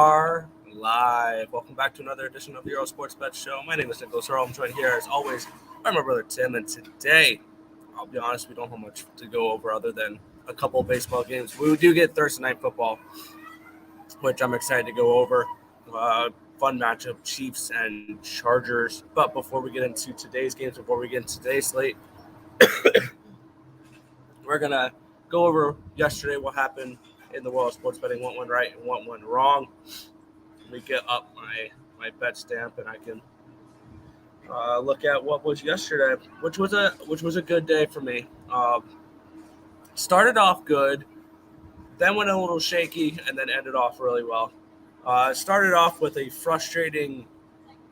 are live. Welcome back to another edition of the Earle Sports Bet Show. My name is Nicholas Earle. I'm joined here, as always, by my brother Tim. And today, I'll be honest, we don't have much to go over other than a couple of baseball games. We do get Thursday Night Football, which I'm excited to go over. Fun matchup, Chiefs and Chargers. But before we get into today's games, before we get into today's slate, we're going to go over yesterday what happened in the world of sports betting, what went right and what went wrong. Let me get up my bet stamp and I can look at what was yesterday, which was a good day for me. Started off good, then went a little shaky, and then ended off really well. Started off with a frustrating,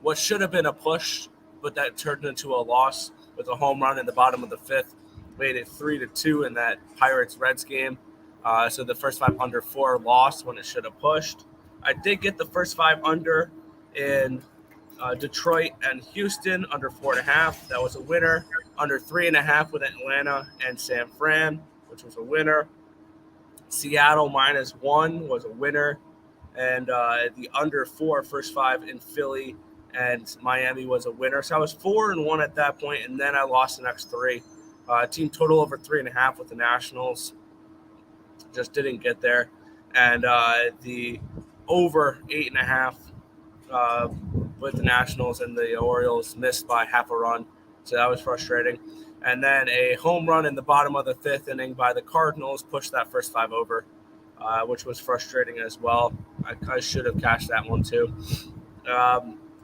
what should have been a push, but that turned into a loss with a home run in the bottom of the fifth. Made it 3-2 in that Pirates-Reds game. So the first 5 under 4 lost when it should have pushed. I did get the first 5 under in Detroit and Houston under 4.5. That was a winner. Under 3.5 with Atlanta and San Fran, which was a winner. Seattle -1 was a winner. And the under 4 first 5 in Philly and Miami was a winner. So I was 4-1 at that point, and then I lost the next 3. Team total over 3.5 with the Nationals. Just didn't get there. And the over 8.5 with the Nationals and the Orioles missed by half a run. So that was frustrating. And then a home run in the bottom of the 5th inning by the Cardinals pushed that first 5 over, which was frustrating as well. I should have cashed that one too.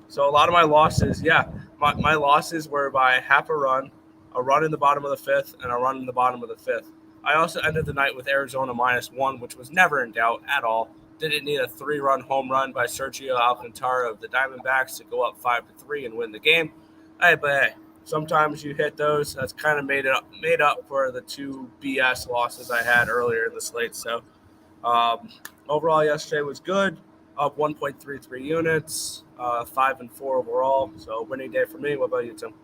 So a lot of my losses, my losses were by half a run in the bottom of the 5th, and a run in the bottom of the 5th. I also ended the night with Arizona -1, which was never in doubt at all. Didn't need a 3-run home run by Sergio Alcantara of the Diamondbacks to go up 5-3 and win the game. But hey, sometimes you hit those. That's kind of made up for the 2 BS losses I had earlier in the slate. So overall, yesterday was good. Up 1.33 units, 5-4 overall. So winning day for me. What about you, Tim?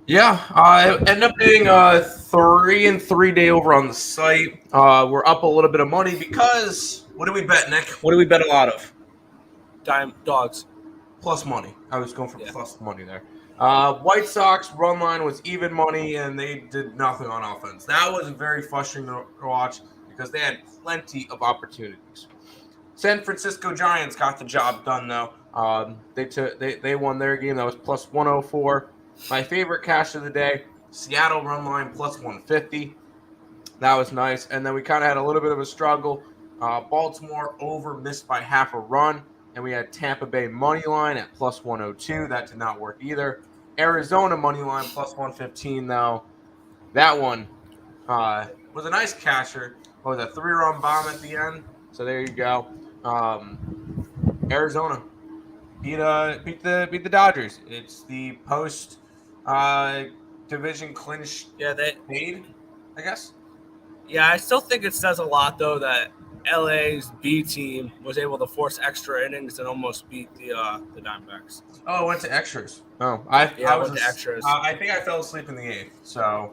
Yeah, I ended up being a 3-3 day over on the site. We're up a little bit of money because what do we bet, Nick? What do we bet a lot of? Dogs. Plus money. I was going for plus money there. White Sox run line was even money, and they did nothing on offense. That was very frustrating to watch because they had plenty of opportunities. San Francisco Giants got the job done though. They won their game. That was plus 104. My favorite cash of the day, Seattle run line plus 150. That was nice. And then we kind of had a little bit of a struggle. Baltimore over missed by half a run. And we had Tampa Bay money line at plus 102. That did not work either. Arizona money line plus 115 though. That one was a nice casher. It was a 3-run bomb at the end. So there you go. Arizona beat the Dodgers. It's the post division clinch. Yeah, made, I guess. Yeah, I still think it says a lot though that LA's B team was able to force extra innings and almost beat the Diamondbacks. Oh, it went to extras. Oh, I went to extras. I think I fell asleep in the 8th. So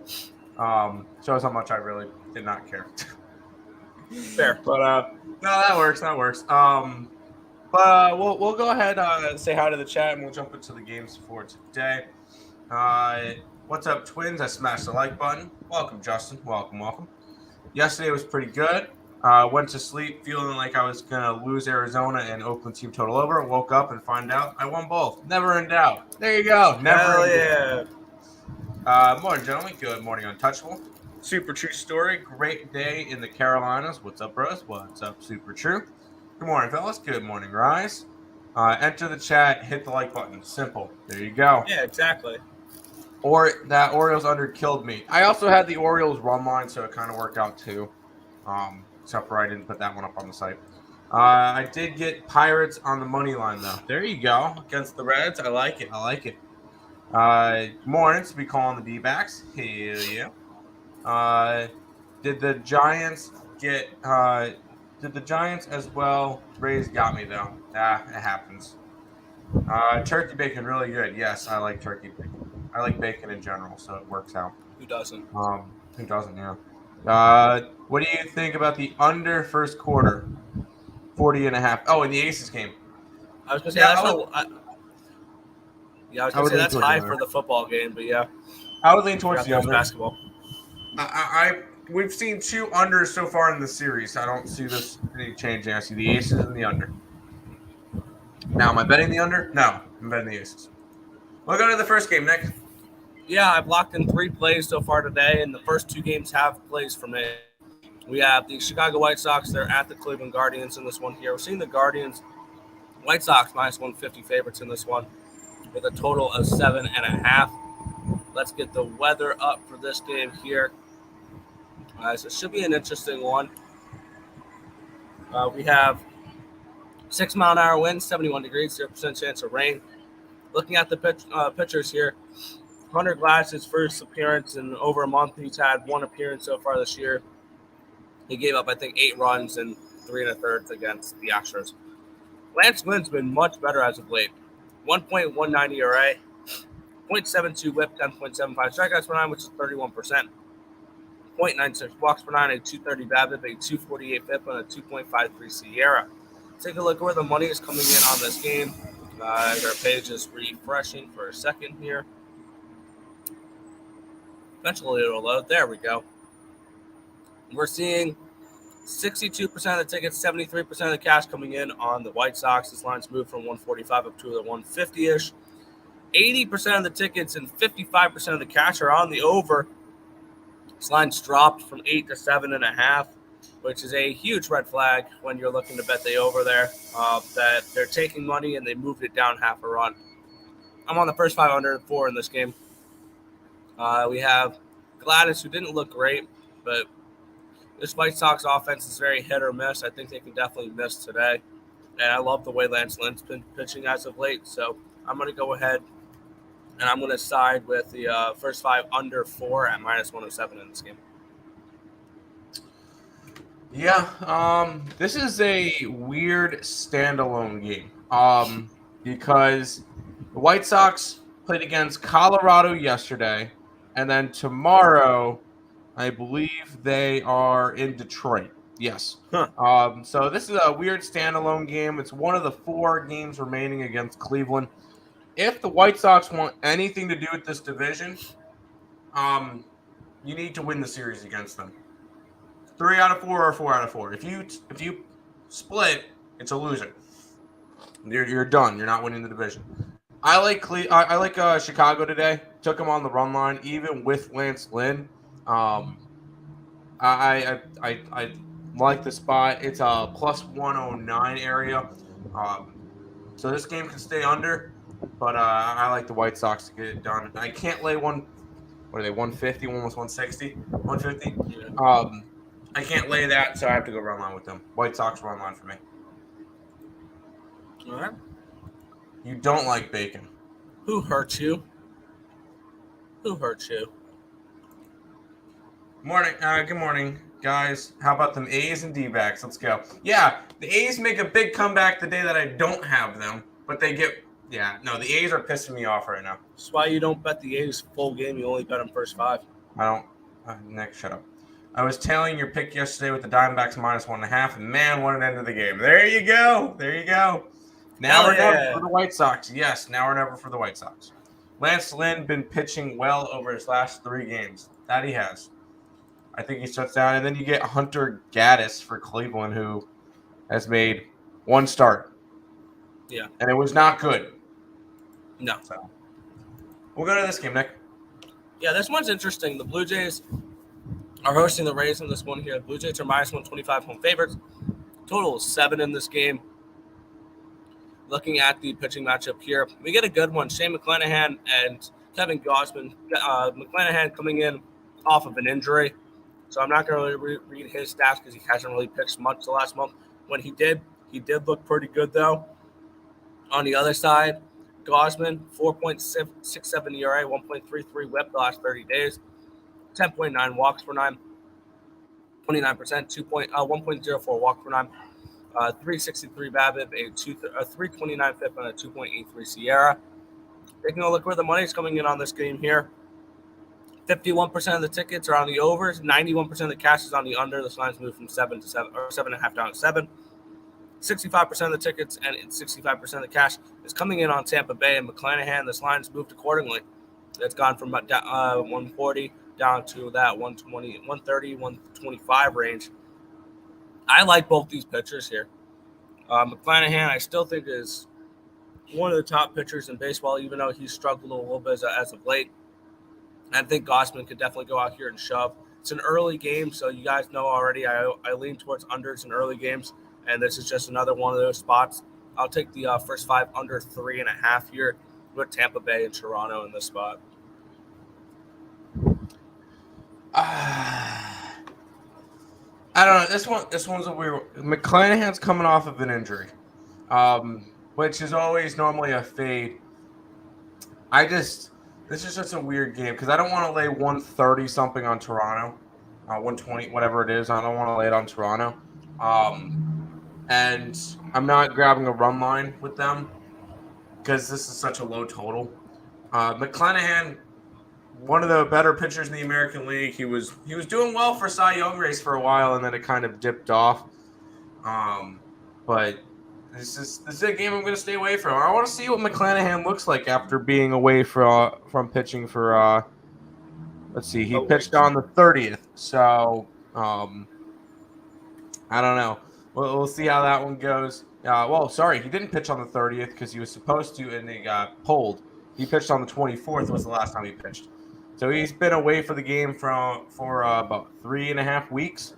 shows how much I really did not care. Fair, but no, that works. But we'll go ahead and say hi to the chat, and we'll jump into the games for today. What's up, twins? I smashed the like button. Welcome, Justin. Welcome. Yesterday was pretty good. Went to sleep feeling like I was going to lose Arizona and Oakland team total over. Woke up and find out I won both. Never in doubt. There you go. Never in doubt. Morning, gentlemen. Good morning, Untouchable. Super True Story. Great day in the Carolinas. What's up, bros? What's up, Super True? Good morning, fellas. Good morning, Rise. Enter the chat. Hit the like button. Simple. There you go. Yeah, exactly. Or that Orioles under killed me. I also had the Orioles run line, so it kind of worked out too. Except for I didn't put that one up on the site. I did get Pirates on the money line, though. There you go. Against the Reds. I like it. Mornings, we calling the D-backs. Hell yeah. Did the Giants as well? Rays got me, though. It happens. Turkey bacon, really good. Yes, I like turkey bacon. I like bacon in general, so it works out. Who doesn't? Yeah. What do you think about the under first quarter? 40.5. Oh, in the Aces game. I was gonna say Yeah, that's I would, I was I gonna would say lean that's towards the high under. for the football game, but yeah, I would lean I towards forgot the there's under. basketball. We've seen 2 unders so far in the series. I don't see this any changing. I see the Aces and the under. Now, am I betting the under? No, I'm betting the Aces. We'll go to the first game, Nick. Yeah, I've locked in 3 plays so far today, and the first 2 games have plays for me. We have the Chicago White Sox. They're at the Cleveland Guardians in this one here. We're seeing the Guardians, White Sox minus 150 favorites in this one with a total of 7.5. Let's get the weather up for this game here. So it should be an interesting one. We have 6-mile-an-hour winds, 71 degrees, 0% chance of rain. Looking at the pitchers here, Hunter Glass's first appearance in over a month. He's had 1 appearance so far this year. He gave up, I think, 8 runs and 3 1/3 against the Astros. Lance Lynn's been much better as of late. 1.19 ERA, 0.72 WHIP, 10.75 strikeouts per 9, which is 31%. 0.96 walks per 9, a 230 BABIP, a 248 FIP, and a 2.53 Sierra. Take a look where the money is coming in on this game. Our page is refreshing for a second here. Eventually it'll load. There we go. We're seeing 62% of the tickets, 73% of the cash coming in on the White Sox. This line's moved from 145 up to the 150-ish. 80% of the tickets and 55% of the cash are on the over. This line's dropped from 8 to 7.5, which is a huge red flag when you're looking to bet the over there. That they're taking money and they moved it down half a run. I'm on the first 5 under 4 in this game. We have Gladys, who didn't look great, but this White Sox offense is very hit or miss. I think they can definitely miss today. And I love the way Lance Lynn's been pitching as of late. So I'm going to go ahead and I'm going to side with the first 5 under 4 at minus 107 in this game. Yeah, this is a weird standalone game because the White Sox played against Colorado yesterday, and then tomorrow I believe they are in Detroit. Yes. So this is a weird standalone game. It's one of the 4 games remaining against Cleveland. If the White Sox want anything to do with this division, you need to win the series against them. 3 out of 4 or 4 out of 4. If you split, it's a loser. You're done. You're not winning the division. I like Chicago today. Took them on the run line, even with Lance Lynn. I like the spot. It's a plus 109 area. So this game can stay under, but I like the White Sox to get it done. I can't lay one. What are they? 150, almost 160, 150. Yeah. I can't lay that, so I have to go run line with them. White Sox run line for me. All right. You don't like bacon. Who hurt you? Who hurt you? Morning. Good morning, guys. How about them A's and D-backs? Let's go. Yeah, the A's make a big comeback the day that I don't have them, but they get – yeah, no, the A's are pissing me off right now. That's why you don't bet the A's full game. You only bet them first 5. I don't Nick, shut up. I was tailing your pick yesterday with the Diamondbacks minus 1.5, and man, what an end of the game. There you go. There you go. Now or never for the White Sox. Yes, now or never for the White Sox. Lance Lynn been pitching well over his last 3 games. That he has. I think he shuts down. And then you get Hunter Gaddis for Cleveland, who has made 1 start. Yeah. And it was not good. No. So we'll go to this game, Nick. Yeah, this one's interesting. The Blue Jays are hosting the Rays in this one here. The Blue Jays are minus 125 home favorites. Total is 7 in this game. Looking at the pitching matchup here, we get a good one. Shane McClanahan and Kevin Gausman. McClanahan coming in off of an injury. So I'm not going to really read his stats because he hasn't really pitched much the last month. When he did look pretty good, though. On the other side, Gausman, 4.67 ERA, 1.33 WHIP the last 30 days, 10.9 walks per 9, 29%, 1.04 walk per 9, 363 BABIP, a 329 FIP, and a 2.83 Sierra. Taking a look where the money's coming in on this game here. 51% of the tickets are on the overs. 91% of the cash is on the under. This line's moved from 7 to 7 or 7.5 down to 7. 65% of the tickets and 65% of the cash is coming in on Tampa Bay and McClanahan. This line's moved accordingly. It's gone from 140 down to that 120, 130, 125 range. I like both these pitchers here. McClanahan, I still think, is one of the top pitchers in baseball, even though he's struggled a little bit as of late. I think Gausman could definitely go out here and shove. It's an early game, so you guys know already I lean towards unders in early games, and this is just another one of those spots. I'll take the first 5 under 3.5 here with Tampa Bay and Toronto in this spot. I don't know. This one's a weird one. McClanahan's coming off of an injury, which is always normally a fade. This is just a weird game because I don't want to lay 130 something on Toronto, 120, whatever it is. I don't want to lay it on Toronto. And I'm not grabbing a run line with them because this is such a low total. McClanahan, one of the better pitchers in the American League. He was doing well for Cy Young race for a while, and then it kind of dipped off. But this is a game I'm going to stay away from. I want to see what McClanahan looks like after being away from pitching for. Let's see, he pitched on the 30th, so I don't know. We'll see how that one goes. He didn't pitch on the 30th because he was supposed to, and they got pulled. He pitched on the 24th was the last time he pitched. So he's been away for the game for about 3.5 weeks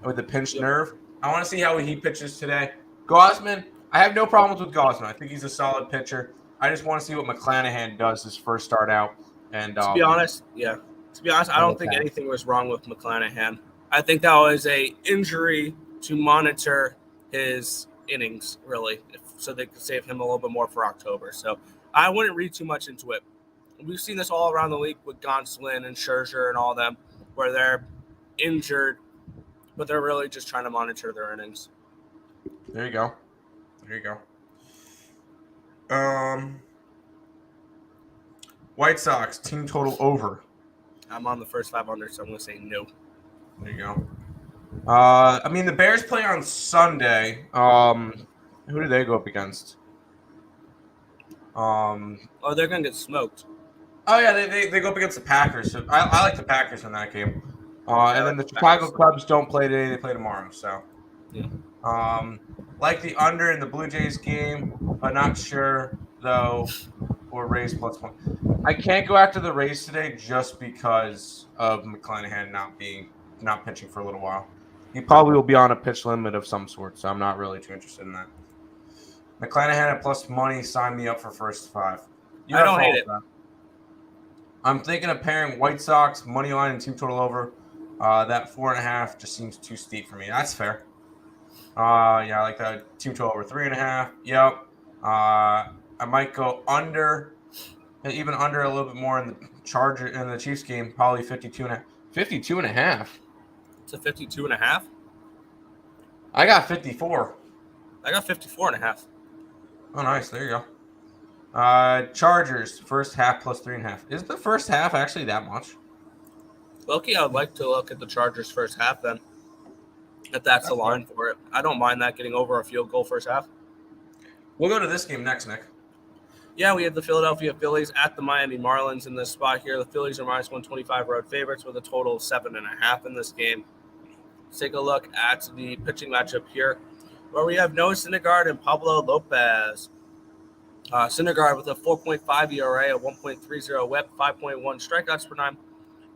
with a pinched nerve. I want to see how he pitches today. Gausman, I have no problems with Gausman. I think he's a solid pitcher. I just want to see what McClanahan does his first start out. And to be honest, I don't think anything was wrong with McClanahan. I think that was a injury to monitor his innings, really, so they could save him a little bit more for October. So I wouldn't read too much into it. We've seen this all around the league with Gonsolin and Scherzer and all of them, where they're injured, but they're really just trying to monitor their innings. There you go. White Sox, team total over. I'm on the first 500, so I'm going to say no. There you go. The Bears play on Sunday. Who do they go up against? They're going to get smoked. Oh, yeah, they go up against the Packers. So I like the Packers in that game. And then the Chicago Cubs don't play today. They play tomorrow. So, yeah. Like the under in the Blue Jays game, but not sure, though, or Rays +1. I can't go after the Rays today just because of McClanahan not pitching for a little while. He probably will be on a pitch limit of some sort, so I'm not really too interested in that. McClanahan at plus money, sign me up for first 5. I don't hate it. I'm thinking of pairing White Sox, money line, and team total over. That 4.5 just seems too steep for me. That's fair. I like that team total over 3.5. Yep. I might go under, even under a little bit more in the Chiefs game, probably 52.5. 52.5. It's a 52.5. I got 54. I got 54.5. Oh, nice. There you go. Chargers, first half plus 3.5. Is the first half actually that much? Loki, I would like to look at the Chargers first half then, if that's the line for it. I don't mind that getting over a field goal first half. We'll go to this game next, Nick. Yeah, we have the Philadelphia Phillies at the Miami Marlins in this spot here. The Phillies are minus 125 road favorites with a total of 7.5 in this game. Let's take a look at the pitching matchup here, where we have Noah Syndergaard and Pablo Lopez. Syndergaard with a 4.5 ERA, a 1.30 WHIP, 5.1 strikeouts per 9,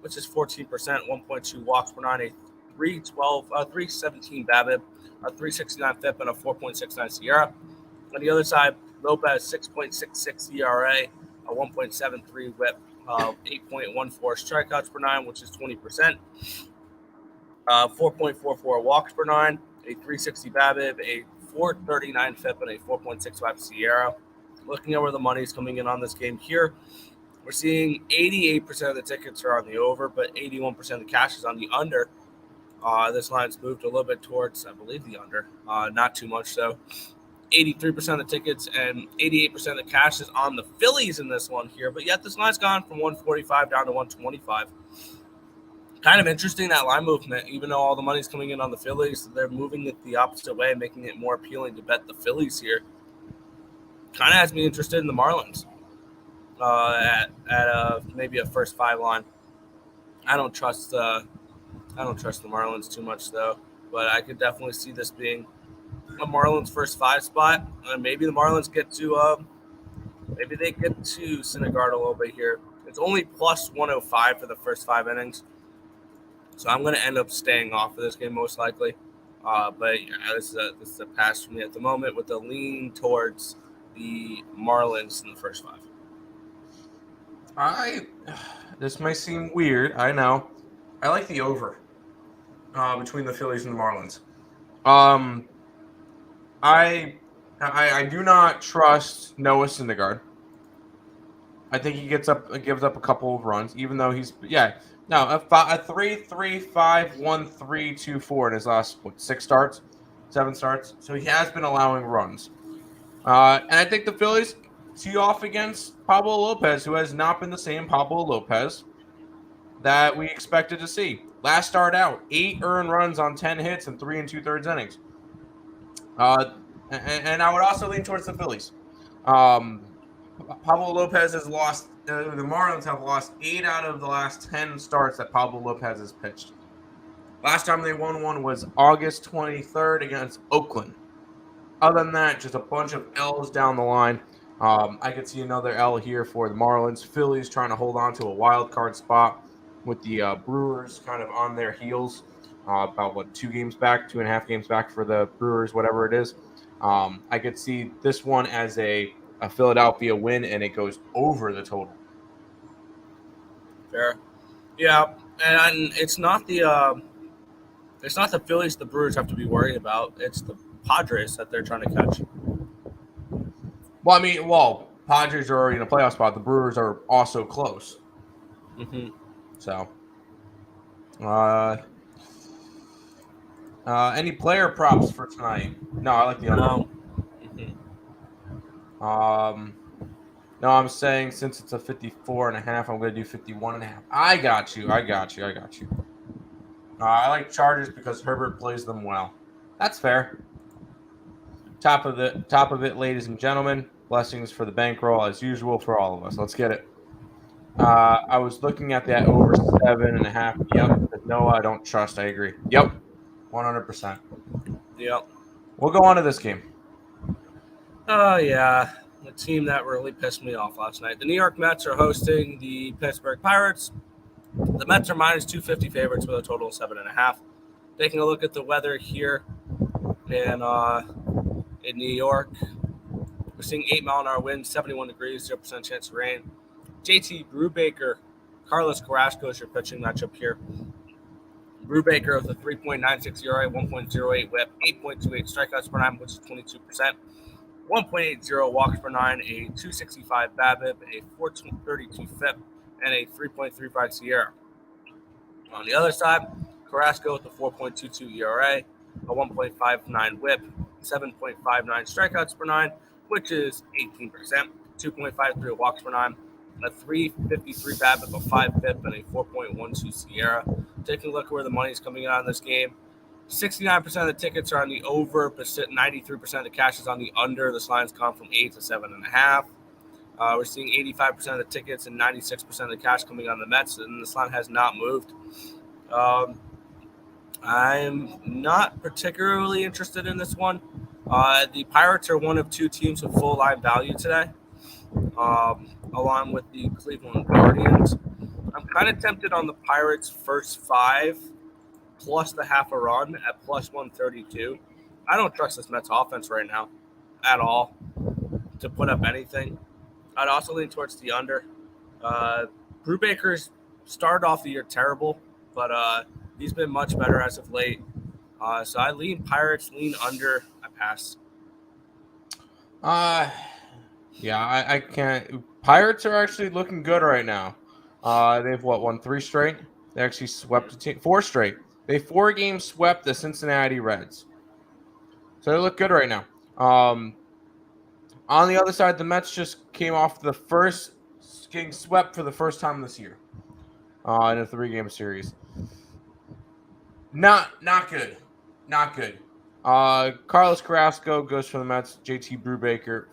which is 14%, 1.2 walks per 9, a 317 BABIP, a 369 FIP, and a 4.69 SIERA. On the other side, Lopez 6.66 ERA, a 1.73 WHIP, 8.14 strikeouts per 9, which is 20%, 4.44 walks per 9, a 360 BABIP, a 439 FIP, and a 4.65 SIERA. Looking at where the money is coming in on this game here, we're seeing 88% of the tickets are on the over, but 81% of the cash is on the under. This line's moved a little bit towards, I believe, the under. Not too much, so 83% of the tickets and 88% of the cash is on the Phillies in this one here, but yet this line's gone from 145 down to 125. Kind of interesting, that line movement. Even though all the money's coming in on the Phillies, they're moving it the opposite way, making it more appealing to bet the Phillies here. Kind of has me interested in the Marlins at maybe a first 5 line. I don't trust the Marlins too much though, but I could definitely see this being a Marlins first 5 spot. Maybe the Marlins get to maybe they get to Syndergaard a little bit here. It's only plus 105 for the first 5 innings, so I'm going to end up staying off of this game most likely. But yeah, this is a pass for me at the moment with a lean towards the Marlins in the first 5. This may seem weird. I know. I like the over between the Phillies and the Marlins. I do not trust Noah Syndergaard. I think he gives up a couple of runs, even though he's a 3.35, 1.3, 2.4 in his last 7 starts. So he has been allowing runs, and I think the Phillies tee off against Pablo Lopez, who has not been the same Pablo Lopez that we expected to see. Last start out, 8 earned runs on 10 hits and 3 2/3 innings. And I would also lean towards the Phillies. Pablo Lopez has lost. The Marlins have lost 8 out of the last 10 starts that Pablo Lopez has pitched. Last time they won one was August 23rd against Oakland. Other than that, just a bunch of L's down the line. I could see another L here for the Marlins. Phillies trying to hold on to a wild card spot with the Brewers kind of on their heels. About 2.5 games back for the Brewers, whatever it is. I could see this one as a Philadelphia win, and it goes over the total. Fair, yeah, and it's not the Phillies the Brewers have to be worried about. It's the Padres that they're trying to catch. Well, Padres are already in a playoff spot. The Brewers are also close. Mm-hmm. So, any player props for tonight? No, I like the under. No. Mm-hmm. No, I'm saying since it's a 54.5, I'm going to do 51.5. I got you. I like Chargers because Herbert plays them well. That's fair. Top of it, ladies and gentlemen. Blessings for the bankroll as usual for all of us. Let's get it. I was looking at that over 7.5. Yep. No, I don't trust. I agree. Yep. 100%. Yep. We'll go on to this game. Oh, yeah. The team that really pissed me off last night. The New York Mets are hosting the Pittsburgh Pirates. The Mets are minus 250 favorites with a total of 7.5. Taking a look at the weather here in New York. We're seeing 8-mile-an-hour winds, 71 degrees, 0% chance of rain. JT Brubaker, Carlos Carrasco is your pitching matchup here. Brubaker with a 3.96 ERA, 1.08 WHIP, 8.28 strikeouts per 9, which is 22%. 1.80 walks per 9, a 265 BABIP, a 432 FIP, and a 3.35 SIERA. On the other side, Carrasco with a 4.22 ERA, a 1.59 WHIP, 7.59 strikeouts per 9, which is 18%, 2.53 walks per 9, a 353 BABIP, a 5 FIP, and a 4.12 SIERA. Taking a look at where the money's coming out in this game. 69% of the tickets are on the over, but 93% of the cash is on the under. This line's gone from 8 to 7.5. We're seeing 85% of the tickets and 96% of the cash coming on the Mets, and this line has not moved. I'm not particularly interested in this one. The Pirates are one of 2 teams with full line value today, along with the Cleveland Guardians. I'm kind of tempted on the Pirates' first 5 plus the half a run at plus 132. I don't trust this Mets offense right now at all to put up anything. I'd also lean towards the under. Brubaker's started off the year terrible, but he's been much better as of late. So I lean Pirates, lean under. I pass. Yeah, I can't. Pirates are actually looking good right now. They've won 3 straight. They actually swept a team 4 straight. They 4-game swept the Cincinnati Reds. So they look good right now. On the other side, the Mets just came off getting swept for the first time this year in a 3-game series. Not good. Not good. Carlos Carrasco goes for the Mets. JT Brubaker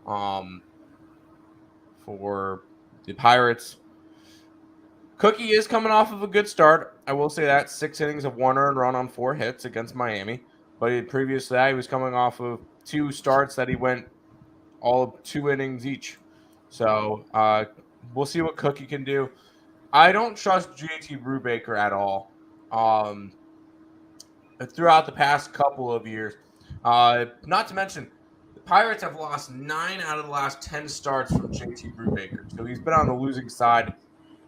um for the Pirates. Cookie is coming off of a good start. I will say that 6 innings of 1 earned run on 4 hits against Miami. But previous to that, he was coming off of 2 starts that he went all of 2 innings each. So we'll see what Cookie can do. I don't trust JT Brubaker at all. Throughout the past couple of years, not to mention the Pirates have lost 9 out of the last 10 starts from JT Brubaker. So he's been on the losing side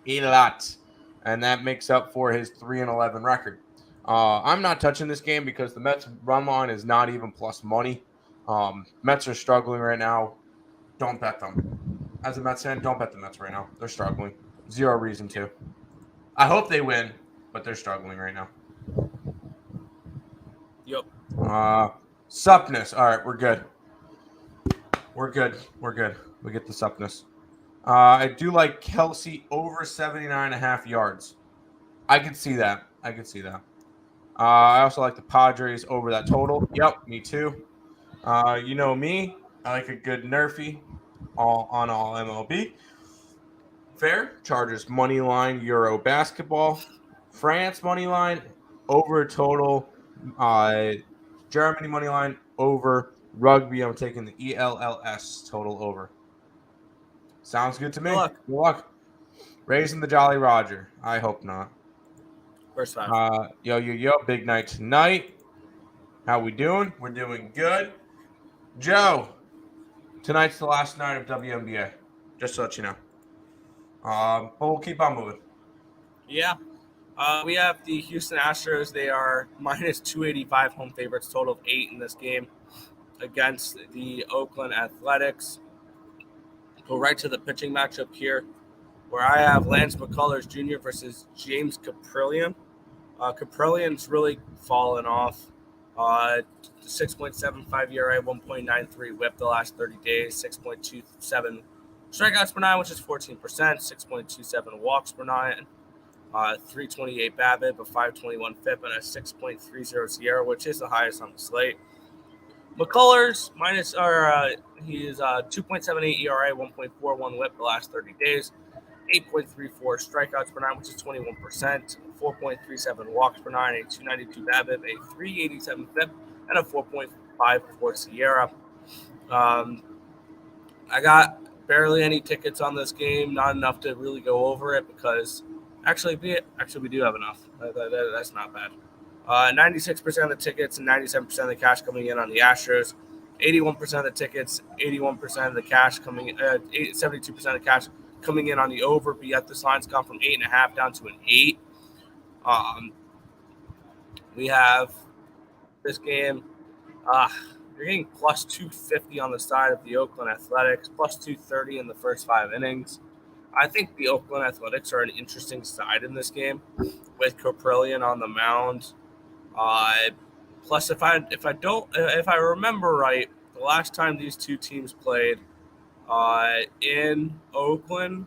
a lot, and that makes up for his 3-11 record. I'm not touching this game because the Mets run line is not even plus money. Mets are struggling right now. Don't bet them. As a Mets fan, don't bet the Mets right now. They're struggling. Zero reason to. I hope they win, but they're struggling right now. Yep. Suppness. All right, we're good. We're good. We get the suppness. I do like Kelsey over 79.5 yards. I could see that. I also like the Padres over that total. Yep, me too. You know me. I like a good nerfy on all MLB. Fair. Chargers money line, Euro basketball. France money line, over total. Germany money line, over. Rugby, I'm taking the ELLS total over. Sounds good to me. Good luck. Raising the Jolly Roger. I hope not. First 5. Yo. Big night tonight. How we doing? We're doing good. Joe, tonight's the last night of WNBA. Just to let you know. But we'll keep on moving. Yeah. We have the Houston Astros. They are minus 285 home favorites, total of 8 in this game against the Oakland Athletics. Go right to the pitching matchup here, where I have Lance McCullers Jr. versus James Caprillion. Caprilion's really fallen off. 6.75 ERA, 1.93 WHIP the last 30 days, 6.27 strikeouts per 9, which is 14%, 6.27 walks per 9, 328 BABIP, a 521 FIP, and a 6.30 SIERA, which is the highest on the slate. McCullers he is 2.78 ERA, 1.41 WHIP the last 30 days, 8.34 strikeouts per 9, which is 21%, 4.37 walks per 9, a 292 BABIP, a 387 FIP, and a 4.54 SIERA. I got barely any tickets on this game, not enough to really go over it because actually we do have enough. That's not bad. 96% of the tickets and 97% of the cash coming in on the Astros. 81% of the tickets, 81% of the cash 72% of the cash coming in on the over. But yet this line's gone from 8.5 down to an 8. We have this game. You're getting plus 250 on the side of the Oakland Athletics, plus 230 in the first 5 innings. I think the Oakland Athletics are an interesting side in this game with Caprillion on the mound. Plus, if I remember right, the last time these two teams played in Oakland,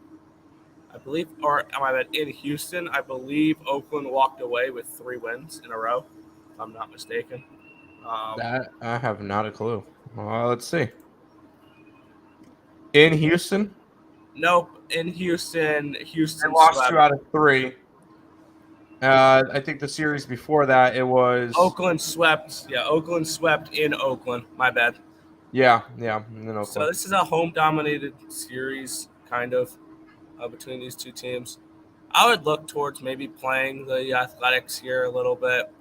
I believe, or am I in Houston? I believe Oakland walked away with 3 wins in a row, if I'm not mistaken. That I have not a clue. Let's see. In Houston? Nope. In Houston they lost swept. 2 out of 3. I think the series before that it was Oakland swept. Yeah, Oakland swept in Oakland. My bad. Yeah. In Oakland. So this is a home-dominated series, kind of, between these two teams. I would look towards maybe playing the Athletics here a little bit,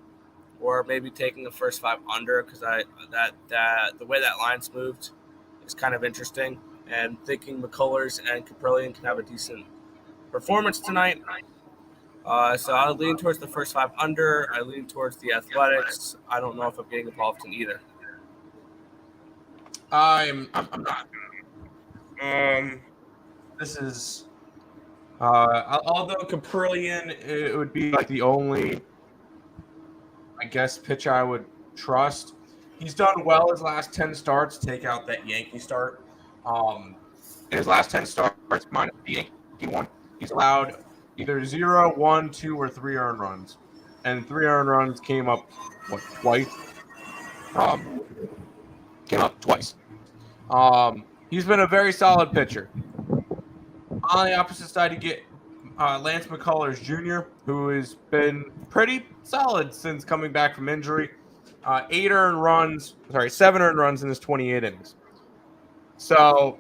or maybe taking the first 5 under because the way that line's moved is kind of interesting, and thinking McCullers and Caprillion can have a decent performance tonight. So I lean towards the first 5 under. I lean towards the Athletics. I don't know if I'm getting involved in either. I'm not. This is although Caprillion, it would be like the only, I guess, pitcher I would trust. He's done well his last 10 starts. Take out that Yankee start. In his last 10 starts, minus the Yankee one, he's allowed either 0, 1, 2, or 3 earned runs. and 3 earned runs came up twice. Came up twice. He's been a very solid pitcher. On the opposite side, you get Lance McCullers Jr., who has been pretty solid since coming back from injury. 7 earned runs in his 28 innings. So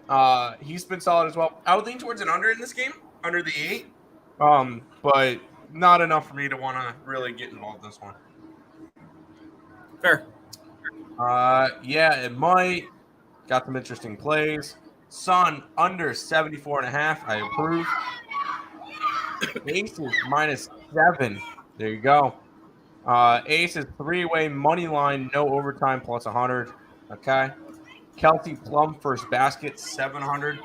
he's been solid as well. I would lean towards an under in this game, under the 8, but not enough for me to want to really get involved in this one. Fair. Yeah, it might. Got some interesting plays. Sun under 74.5. I approve. Aces -7. There you go. Aces 3-way money line, no overtime plus 100. Okay. Kelsey Plum first basket 700.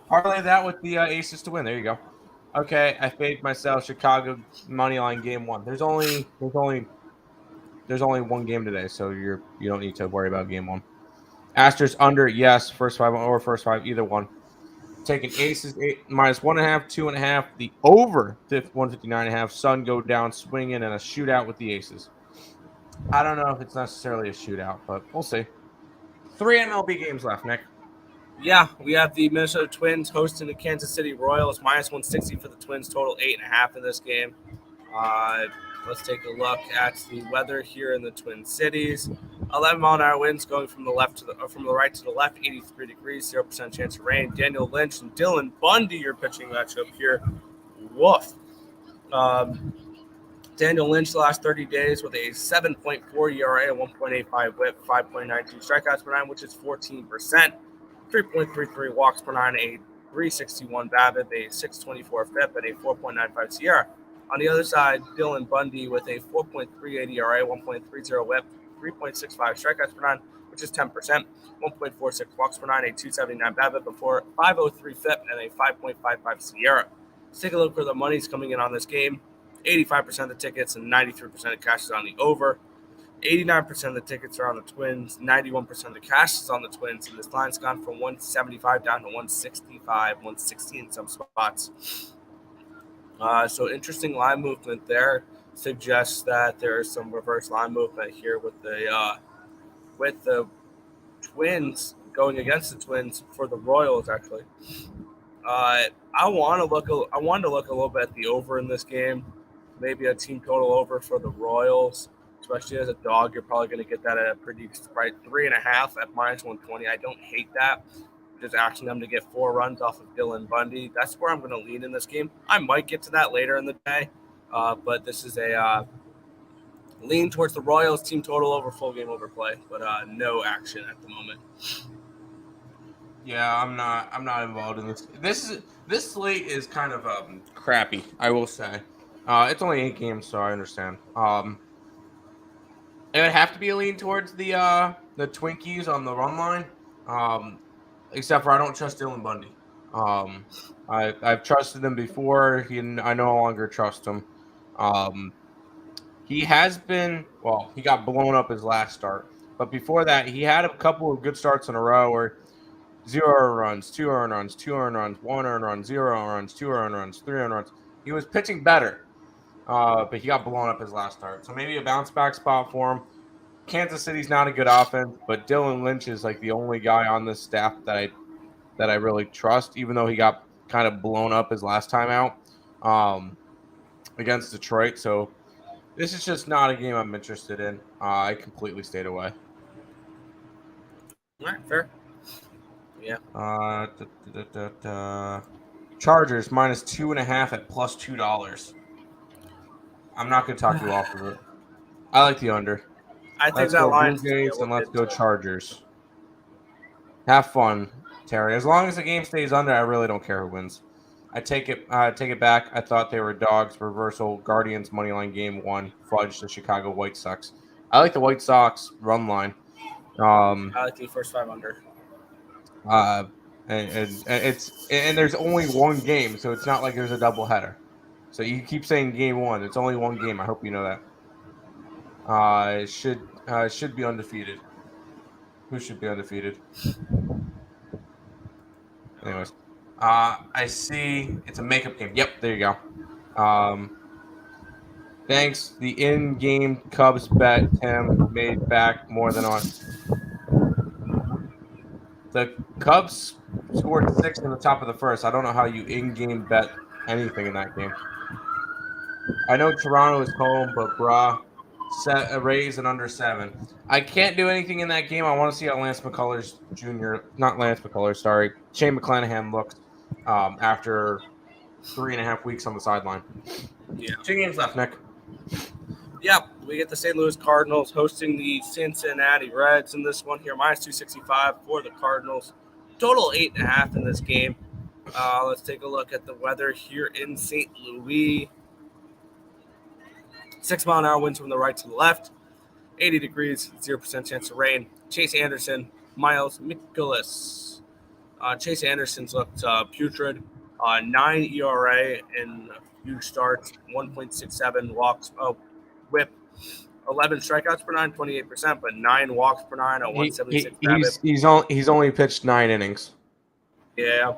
Parlay that with the Aces to win. There you go. Okay, I faded myself. Chicago money line game 1. There's only one game today, so you don't need to worry about game 1. Astros under, yes, first 5 or first 5, either one. Taking Aces -1.5, 2.5. The over 159.5. Sun go down swinging and a shootout with the Aces. I don't know if it's necessarily a shootout, but we'll see. 3 MLB games left, Nick. Yeah, we have the Minnesota Twins hosting the Kansas City Royals, -160 for the Twins, total 8.5 in this game. Let's take a look at the weather here in the Twin Cities. 11-mile-an-hour winds going from the right to the left, 83 degrees, 0% chance of rain. Daniel Lynch and Dylan Bundy, your pitching matchup here. Woof. Daniel Lynch the last 30 days with a 7.4 ERA, a 1.85 whip, 5.92 strikeouts per 9, which is 14%. 3.33 walks per 9, a 361 BABIP, a 624 FIP, and a 4.95 SIERA. On the other side, Dylan Bundy with a 4.38 ERA, 1.30 whip, 3.65 strikeouts per 9, which is 10%, 1.46 walks per 9, a 279 BABIP, before 503 FIP, and a 5.55 SIERA. Let's take a look for the money's coming in on this game. 85% of the tickets and 93% of cash is on the over. 89% of the tickets are on the Twins. 91% of the cash is on the Twins. And this line's gone from 175 down to 165, 160 in some spots. So interesting line movement there. Suggests that there is some reverse line movement here with the Twins going against the Twins for the Royals, actually. I wanted to look a little bit at the over in this game. Maybe a team total over for the Royals. Especially as a dog, you're probably going to get that at a pretty right 3.5 at -120. I don't hate that. Just asking them to get 4 runs off of Dylan Bundy. That's where I'm going to lean in this game. I might get to that later in the day, but this is a lean towards the Royals team total over full game over play, but no action at the moment. Yeah, I'm not involved in this. This slate is kind of crappy, I will say. It's only 8 games, so I understand. It would have to be a lean towards the Twinkies on the run line. Except for I don't trust Dylan Bundy. I've trusted him before. I no longer trust him. He has been he got blown up his last start, but before that, he had a couple of good starts in a row where 0 runs, 2 earned runs, 2 earned runs, 1 earned run, 0 runs, 2 earned runs, 3 earned runs. He was pitching better, but he got blown up his last start. So maybe a bounce back spot for him. Kansas City's not a good offense, but Dylan Lynch is like the only guy on this staff that I really trust, even though he got kind of blown up his last time out against Detroit. So this is just not a game I'm interested in. I completely stayed away. All right, fair. Yeah. Chargers -2.5 at +$2. I'm not going to talk you off of it. I like the under. I think Let's that go line Blue Jays and let's go Chargers. Have fun, Terry. As long as the game stays under, I really don't care who wins. I take it back. I thought they were dogs. Reversal. Guardians moneyline game 1. Fudge the Chicago White Sox. I like the White Sox run line. I like the first 5 under. And there's only one game, so it's not like there's a doubleheader. So you keep saying game 1. It's only one game. I hope you know that. It should be undefeated. Who should be undefeated? Anyways, I see it's a makeup game. Yep, there you go. Thanks. The in-game Cubs bet Tim made back more than on. The Cubs scored 6 in the top of the first. I don't know how you in-game bet anything in that game. I know Toronto is home, but set a raise and under 7. I can't do anything in that game. I want to see how Lance McCullers Jr. Not Lance McCullers, sorry, Shane McClanahan looks after 3.5 weeks on the sideline. Yeah. 2 games left, Nick. Yep, we get the St. Louis Cardinals hosting the Cincinnati Reds in this one here. Minus 265 for the Cardinals. Total 8.5 in this game. Let's take a look at the weather here in St. Louis. 6-mile-an-hour winds from the right to the left. 80 degrees, 0% chance of rain. Chase Anderson, Miles Mikolas. Chase Anderson's looked putrid. 9 ERA in a few starts. 1.67 walks. Whip. 11 strikeouts per 9, 28%, but 9 walks per 9 at 176. He's only pitched 9 innings. Yeah.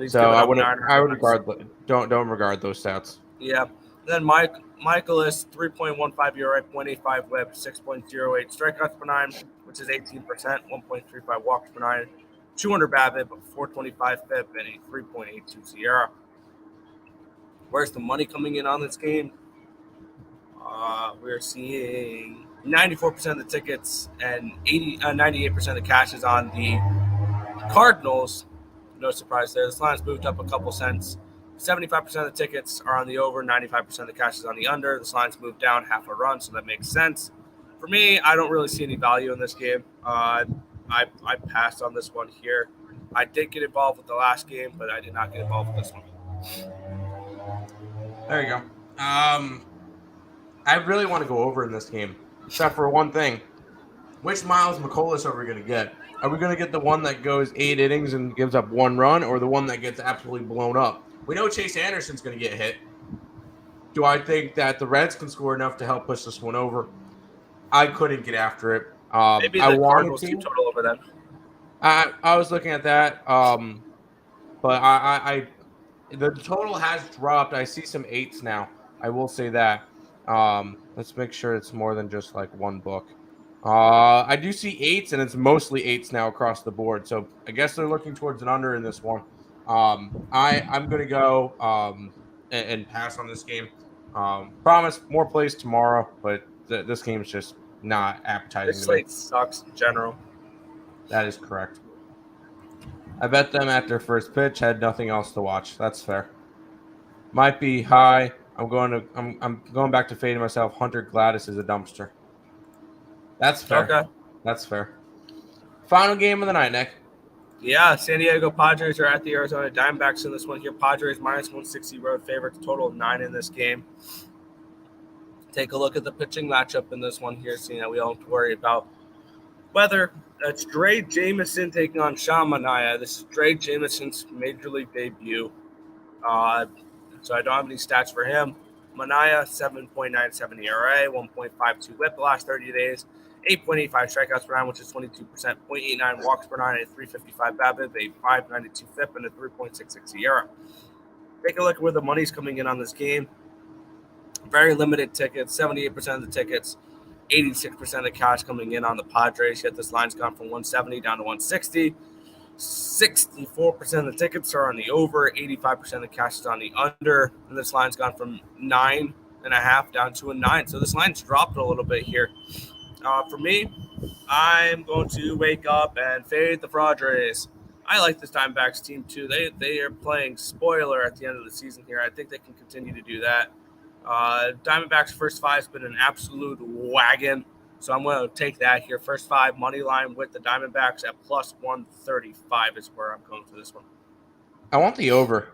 So I would regard don't regard those stats. Yeah. Then Michaelis 3.15 ERA, 0.85 WHIP, 6.08 strikeouts per 9, which is 18%, 1.35 walks per 9, 200 BABIP, 425 FIP, and a 3.82 Sierra. Where's the money coming in on this game? We're seeing 94% of the tickets and 98% of the cash is on the Cardinals. No surprise there. This line's moved up a couple cents. 75% of the tickets are on the over, 95% of the cash is on the under. This line's moved down half a run, so that makes sense. For me, I don't really see any value in this game. I passed on this one here. I did get involved with the last game, but I did not get involved with this one. There you go. I really want to go over in this game, except for one thing. Which Miles McCullers are we going to get? Are we going to get the one that goes 8 innings and gives up 1 run, or the one that gets absolutely blown up? We know Chase Anderson's going to get hit. Do I think that the Reds can score enough to help push this one over? I couldn't get after it. Maybe the Cardinals team total over then. I was looking at that, but the total has dropped. I see some 8s now. I will say that. Let's make sure it's more than just like one book. I do see 8s, and it's mostly 8s now across the board. So I guess they're looking towards an under in this one. I'm gonna go and pass on this game. Promise more plays tomorrow, but this game's just not appetizing. This slate sucks in general. That is correct. I bet them at their first pitch, had nothing else to watch. That's fair. Might be high. I'm going back to fading myself. Hunter Gladys is a dumpster. That's fair. Okay. That's fair. Final game of the night, Nick. Yeah, San Diego Padres are at the Arizona Diamondbacks in this one here. Padres minus 160 road favorites, total of 9 in this game. Take a look at the pitching matchup in this one here, seeing that we don't have to worry about weather. It's Dre Jameson taking on Sean Manaea. This is Dre Jameson's major league debut. So I don't have any stats for him. Manaea, 7.97 ERA, 1.52 WHIP the last 30 days, 8.85 strikeouts per 9, which is 22%, 0.89 walks per 9, a 355 BABIP, a 592 FIP, and a 3.66 Sierra. Take a look at where the money's coming in on this game. Very limited tickets, 78% of the tickets, 86% of the cash coming in on the Padres. Yet this line's gone from 170 down to 160. 64% of the tickets are on the over, 85% of the cash is on the under, and this line's gone from 9.5 down to a 9. So this line's dropped a little bit here. For me, I'm going to wake up and fade the Padres. I like this Diamondbacks team too. They are playing spoiler at the end of the season here. I think they can continue to do that. Diamondbacks first 5 has been an absolute wagon. So I'm going to take that here. First 5 money line with the Diamondbacks at plus 135 is where I'm going for this one. I want the over.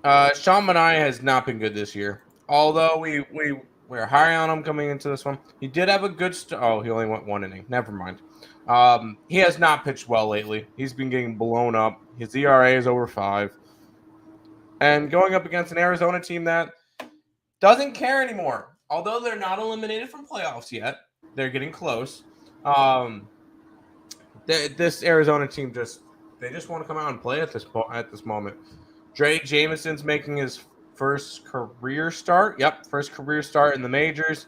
Sean Manaea has not been good this year. Although we're high on him coming into this one. He did have a good he only went 1 inning. Never mind. He has not pitched well lately. He's been getting blown up. His ERA is over 5. And going up against an Arizona team that doesn't care anymore. Although they're not eliminated from playoffs yet. They're getting close. This Arizona team just want to come out and play at this moment. Dre Jameson's making his first career start. Yep, first career start in the majors.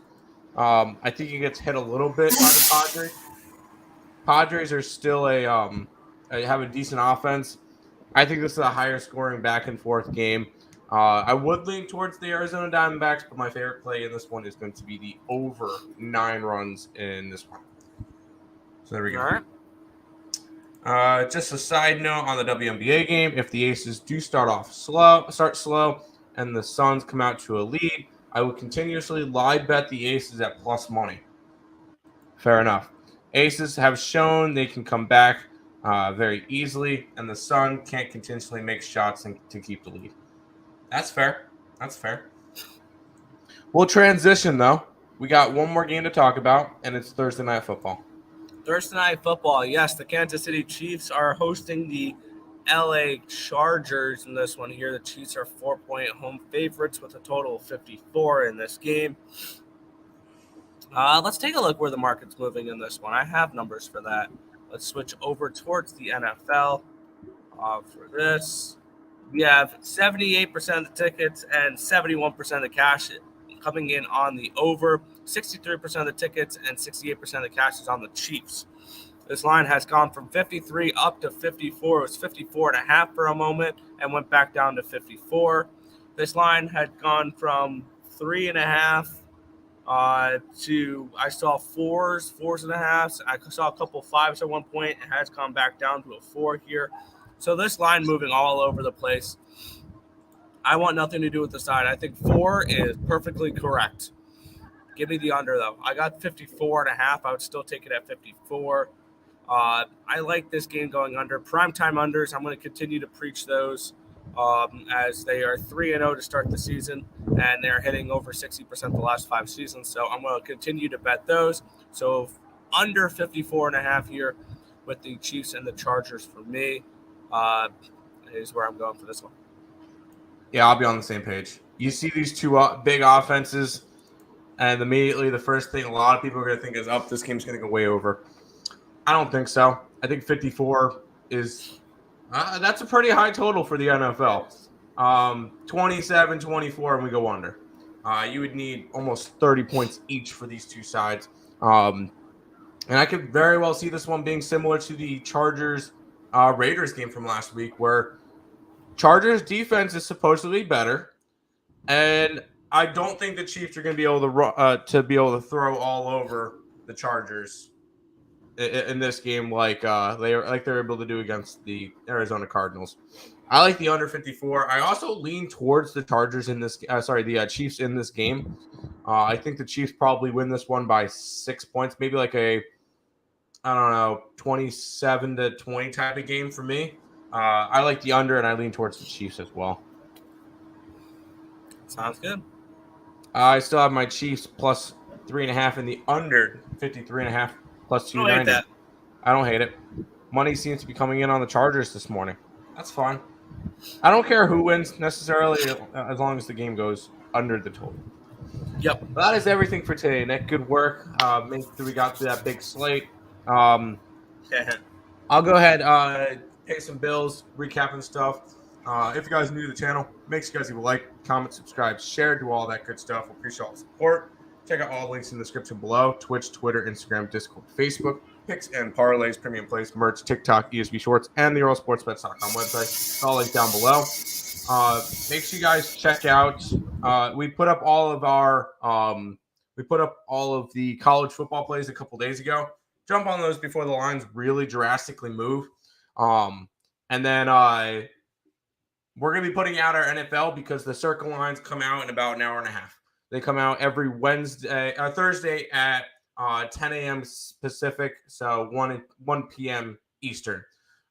I think he gets hit a little bit by the Padres. Padres are still have a decent offense. I think this is a higher scoring back and forth game. I would lean towards the Arizona Diamondbacks, but my favorite play in this one is going to be the over 9 runs in this one. So there we go. All right. Just a side note on the WNBA game: if the Aces do start slow, and the Suns come out to a lead, I would continuously live bet the Aces at plus money. Fair enough. Aces have shown they can come back very easily, and the Sun can't continuously make shots to keep the lead. That's fair. That's fair. We'll transition, though. We got one more game to talk about, and it's Thursday Night Football. Thursday Night Football, yes, the Kansas City Chiefs are hosting the LA Chargers in this one here. The Chiefs are 4-point home favorites with a total of 54 in this game. Let's take a look where the market's moving in this one. I have numbers for that. Let's switch over towards the NFL for this. We have 78% of the tickets and 71% of the cash coming in on the over. 63% of the tickets and 68% of the cash is on the Chiefs. This line has gone from 53 up to 54. It was 54.5 for a moment and went back down to 54. This line had gone from 3.5 to, I saw 4.5. I saw a couple 5s at one point. It has gone back down to a 4 here. So this line moving all over the place. I want nothing to do with the side. I think 4 is perfectly correct. Give me the under, though. I got 54.5. I would still take it at 54. I like this game going under. Primetime unders, I'm going to continue to preach those as they are 3-0 to start the season, and they're hitting over 60% the last 5 seasons. So I'm going to continue to bet those. So under 54.5 here with the Chiefs and the Chargers for me is where I'm going for this one. Yeah, I'll be on the same page. You see these two big offenses, and immediately the first thing a lot of people are going to think is, this game's going to go way over. I don't think so. I think 54 is that's a pretty high total for the NFL. 27, 24, and we go under. You would need almost 30 points each for these two sides. And I could very well see this one being similar to the Chargers Raiders game from last week, where Chargers defense is supposedly better, and I don't think the Chiefs are going to be able to throw all over the Chargers in this game like they're able to do against the Arizona Cardinals. I like the under 54. I also lean towards the Chargers in this. The Chiefs in this game. I think the Chiefs probably win this one by 6 points, maybe like a 27-20 type of game for me. I like the under, and I lean towards the Chiefs as well. Sounds good. I still have my Chiefs plus 3.5 in the under 53.5 plus 290. I don't hate it. Money seems to be coming in on the Chargers this morning. That's fine. I don't care who wins necessarily, as long as the game goes under the total. Yep. That is everything for today, Nick. Good work. Make sure we got through that big slate. I'll go ahead, pay some bills, recapping stuff. If you guys are new to the channel, make sure you guys leave a like, comment, subscribe, share, do all that good stuff. We appreciate all the support. Check out all the links in the description below: Twitch, Twitter, Instagram, Discord, Facebook, picks and parlays, premium plays, merch, TikTok, ESB Shorts, and the EarleSportsBets.com website. It's all linked down below. Make sure you guys check out. We put up all of the college football plays a couple days ago. Jump on those before the lines really drastically move. And then we're going to be putting out our NFL because the circle lines come out in about an hour and a half. They come out every Thursday at 10 a.m. Pacific, so 1 p.m. Eastern.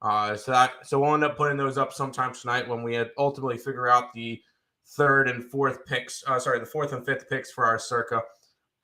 So we'll end up putting those up sometime tonight when we ultimately figure out the third and fifth picks for our circa.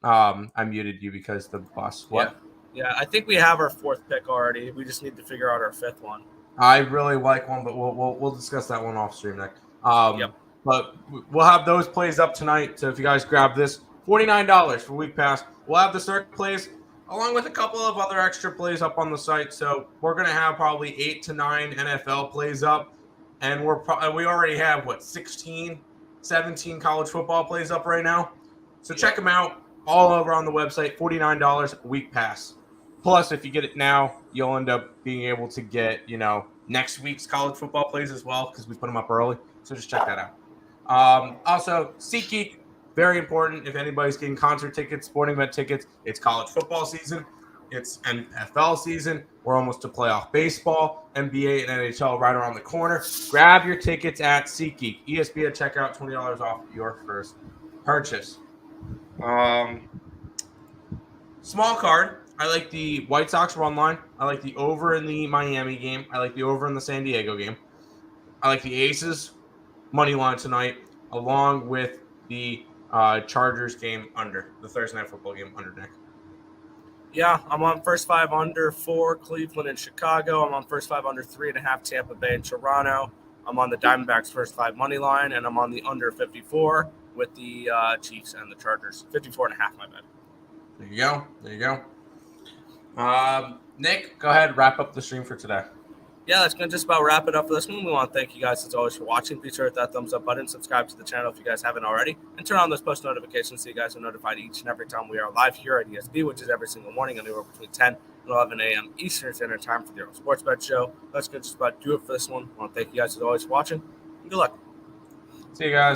I muted you because the bus. What? Yeah, I think we have our 4th pick already. We just need to figure out our 5th one. I really like one, but we'll discuss that one off stream, Nick. Yep. But we'll have those plays up tonight. So if you guys grab this, $49 for Week Pass. We'll have the circuit plays along with a couple of other extra plays up on the site. So we're going to have probably 8 to 9 NFL plays up. And we already have, 16 17 college football plays up right now. So check them out all over on the website. $49 a week pass. Plus, if you get it now, you'll end up being able to get, next week's college football plays as well because we put them up early. So just check that out. Also, SeatGeek, very important. If anybody's getting concert tickets, sporting event tickets, it's college football season. It's NFL season. We're almost to playoff baseball, NBA, and NHL right around the corner. Grab your tickets at SeatGeek. ESPN checkout, $20 off your first purchase. Small card. I like the White Sox run line. I like the over in the Miami game. I like the over in the San Diego game. I like the Aces money line tonight, along with the Chargers game under, the Thursday Night Football game under, Nick. Yeah, I'm on first 5 under 4, Cleveland and Chicago. I'm on first 5 under 3.5, Tampa Bay and Toronto. I'm on the Diamondbacks first 5 money line, and I'm on the under 54 with the Chiefs and the Chargers. 54.5, my bad. There you go. Nick, go ahead, wrap up the stream for today. Yeah, that's going to just about wrap it up for this one. We want to thank you guys, as always, for watching. Please hit that thumbs up button, subscribe to the channel if you guys haven't already, and turn on those post notifications so you guys are notified each and every time we are live here at ESB, which is every single morning, anywhere between 10 and 11 a.m. Eastern Standard Time for the Earle Sports Bet Show. That's going to just about do it for this one. I want to thank you guys, as always, for watching, and good luck. See you guys.